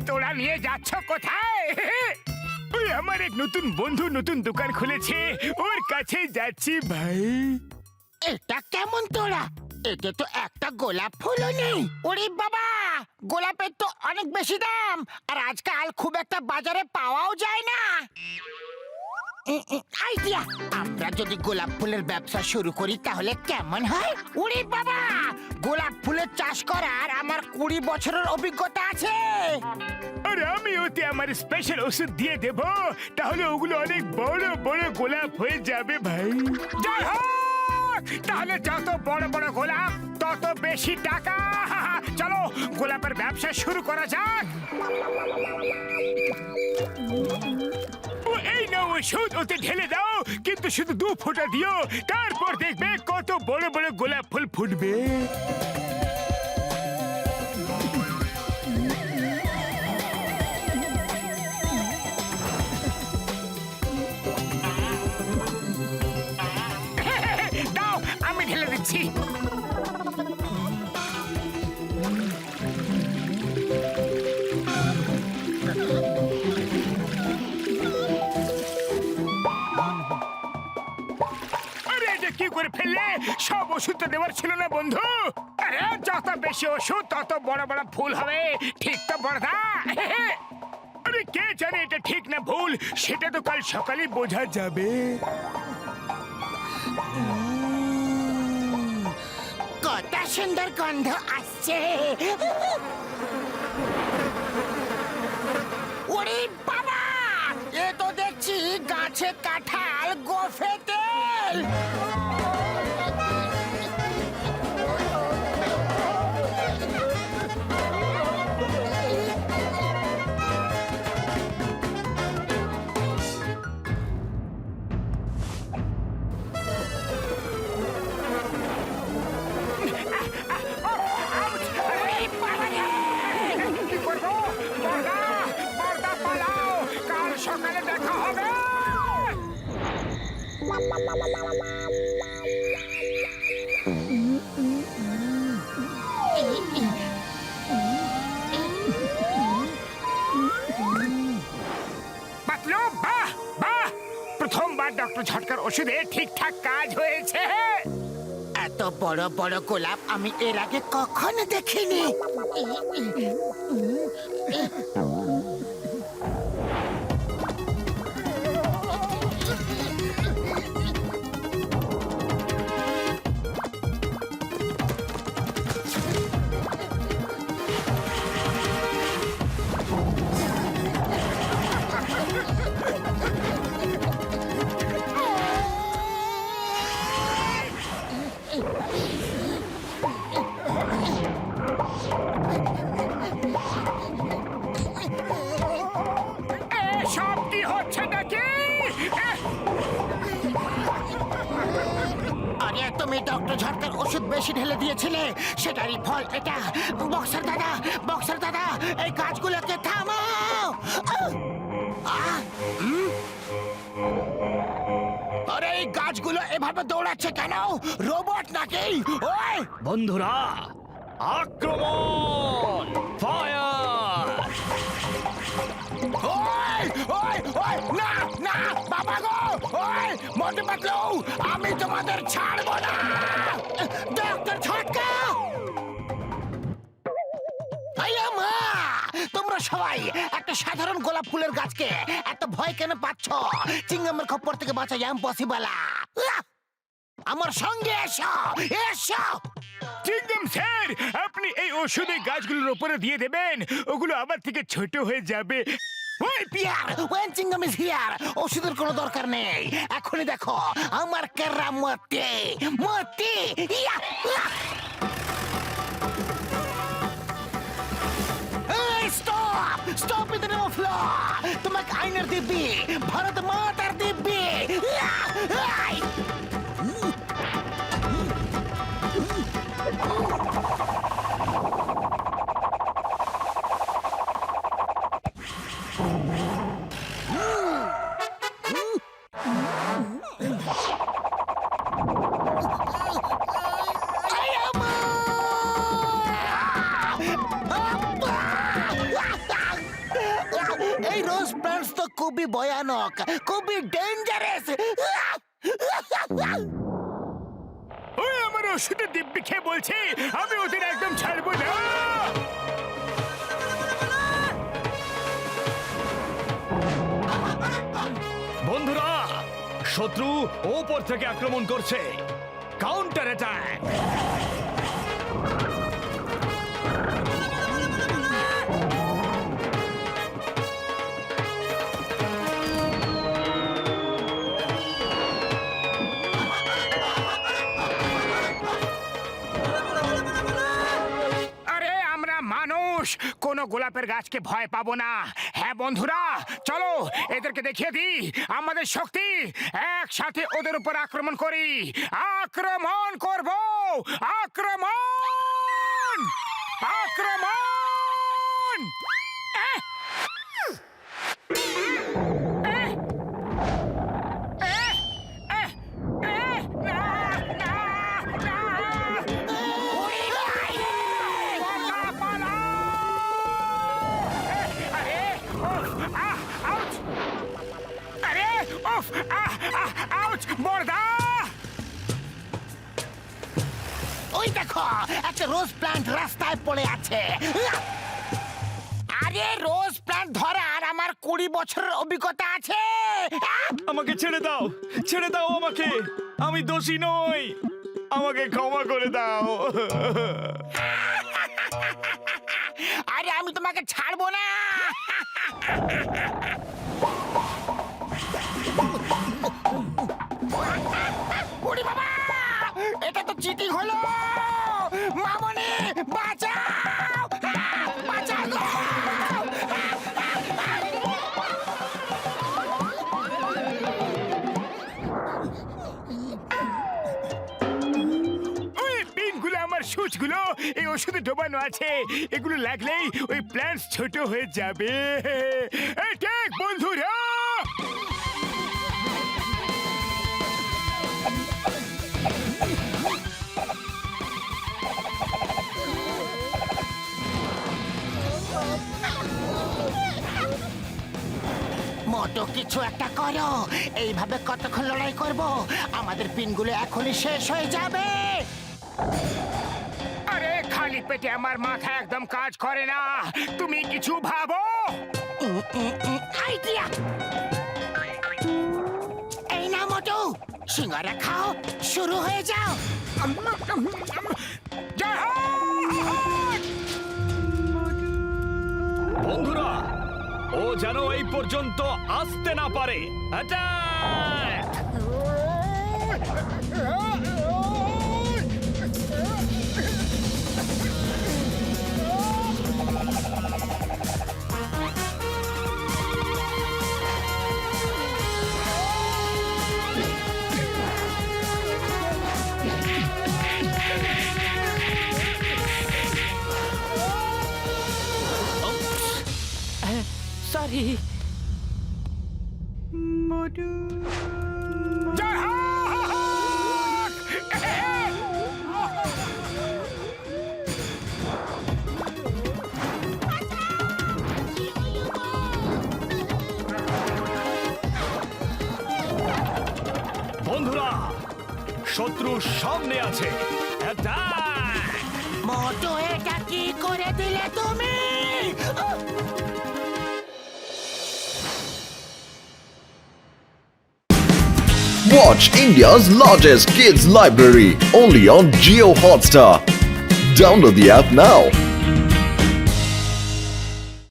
তোরা নিয়ে যাচ্ছ কোথায়? ওই আমার এক নতুন বন্ধু নতুন দোকান খুলেছে, ওর কাছে যাচ্ছি ভাই। এটা কেমন তোরা? এতে তো একটা গোলাপ ফুলও নেই। ওরে বাবা, গোলাপের তো অনেক বেশি দাম, আর আজকাল খুব একটা বাজারে পাওয়াও যায় না। আইডিয়া, আমরা যদি গোলাপ ফুলের ব্যবসা শুরু করি তাহলে কেমন হয়? ওরে বাবা, গোলাপ ফুলের চাষ করার আমার 20 বছরের অভিজ্ঞতা আছে। আর আমি ওতে আমার স্পেশাল ওষুধ দিয়ে দেব, তাহলে ওগুলো অনেক বড় বড় গোলাপ হয়ে যাবে ভাই। জয় হোক! তাহলে যত বড় বড় গোলাপ তত বেশি টাকা। চলো গোলাপের ব্যবসা শুরু করা যাক। ও এই নাও ওষুধ, ওতে ঢেলে দাও, কিন্তু শুধু 2 ফোঁটা দিও, তারপর দেখবে কত বড় বড় গোলাপ ফুল ফুটবে। দাও, আমি ঢেলে দিচ্ছি। কি করে ফেললে? সব ওষুধটা দেওয়ার ছিল না বন্ধু। আরে যত বেশি ওষুধ তত বড় বড় ফুল হবে, ঠিক তো বড়দা? আরে কে জানে এটা ঠিক না ভুল, সেটা তো কাল সকালে বোঝা যাবে। কত সুন্দর গন্ধ আসছে। ওরে বাবা, এ তো দেখছি গাছে কাঁঠাল গোফে তেল। কি করবো বড়দা? বড়দা পালাও, কাল সকালে দেখা হবে। পাতলু, বাহ বাহ, প্রথমবার ডক্টর ঝটকার ওষুধে ঠিকঠাক কাজ হয়েছে। এত বড় বড় গোলাপ আমি এর আগে কখনো দেখিনি। সব কি হচ্ছে নাকি? আরে তুমি ডক্টর ঝটকার ওষুধ বেশি ঢেলে দিয়েছিলে, সেটারই ফল এটা। বক্সার দাদা, বক্সার দাদা, এই গাছগুলোকে থামাও। আরে এই গাছগুলো এভাবে দৌড়াচ্ছে কেন? রোবট নাকি? ওই বন্ধুরা, আক্রমণ! ফায়ার! ওই ওই ওই, না না বাবা গো, ওই মোটে পাতলু, আমি তোমাদের ছাড়বো না। ডক্টর ঝটকা! মা, তোমরা সবাই একটা সাধারণ গোলাপ ফুলের গাছকে এত ভয় কেন পাচ্ছ? চিংগামের খপ্পর থেকে বাঁচা ইম্পসিবল। আমার সঙ্গে এসো, এসো। চিংগাম স্যার, আপনি এই ওষুধে গাছগুলোর উপরে দিয়ে দেবেন, ওগুলো আবার থেকে ছোট হয়ে যাবে। ওই পিয়ার, ওয়েন চিংগাম ইজ হিয়ার, ওষুধের কোনো দরকার নেই। এখনই দেখো আমার কেরামতি, মতি। Yeah, yeah. Stop, stop in the name of law. তোমাকে আইনের দিব্যি, ভারত মাতার দিব্যি। Yeah, I. এই রোজ প্ল্যান্টস তো খুবই ভয়ানক, খুবই ডেঞ্জারাস। ওই আমার ওষুধের দিব্যি খেয়ে বলছে আমি ওদের একদম ছাড়বো না। বন্ধুরা, শত্রু ওপর থেকে আক্রমণ করছে। Counter attack. আরে আমরা মানুষ, কোনো গোলাপের গাছকে ভয় পাবো না। হ্যাঁ বন্ধুরা, চলো এদেরকে দেখিয়ে দিই আমাদের শক্তি। একসাথে ওদের উপর আক্রমণ করি। আক্রমণ করব, আক্রমণ, আক্রমণ। এহ! এহ! এহ! এহ! এহ! না, না, না! আরে উফ, আউচ! আরে উফ, আউচ! বড়দা! ওই দেখো, একটা রোজ প্ল্যান্ট রাস্তায় পড়ে আছে। আরে রোজ প্ল্যান্ট ধরার আমার 20 বছরের অভিজ্ঞতা আছে। আমাকে ছেড়ে দাও, ছেড়ে দাও আমাকে। আমি দোষী নই, আমাকে ক্ষমা করে দাও। আরে আমি তোমাকে ছাড়বো না। ওরে বাবা, এটা তো চিটিং হলো। মামনি বাঁচাও, বাঁচাও গো। ওই পিনগুলো আমার সুচগুলো এই ওষুধে ডোবানো আছে। এগুলো লাগলেই ওই প্ল্যান্টস ছোট হয়ে যাবে। এই ঠিক বন্ধুরা। মোটো কিছু একটা করো। এইভাবে কতক্ষণ লড়াই করব? আমাদের পিনগুলো এখনই শেষ হয়ে যাবে। আরে খালি পেটে আমার মাথা একদম কাজ করে না। তুমি কিছু ভাবো। আইডিয়া! এই না মোটো, সিঙ্গারা খাও, শুরু হয়ে যাও। জয় হো! বন্ধুরা, ও যেন এই পর্যন্ত আসতে না পারে। অ্যাটাক! সরি। জয় হো! বন্ধুরা, শত্রু সামনে আছে। অ্যাটাক! মোটো, এটা কি করে দিলে তুমি? Watch India's largest kids library only on Jio Hotstar. Download the app now.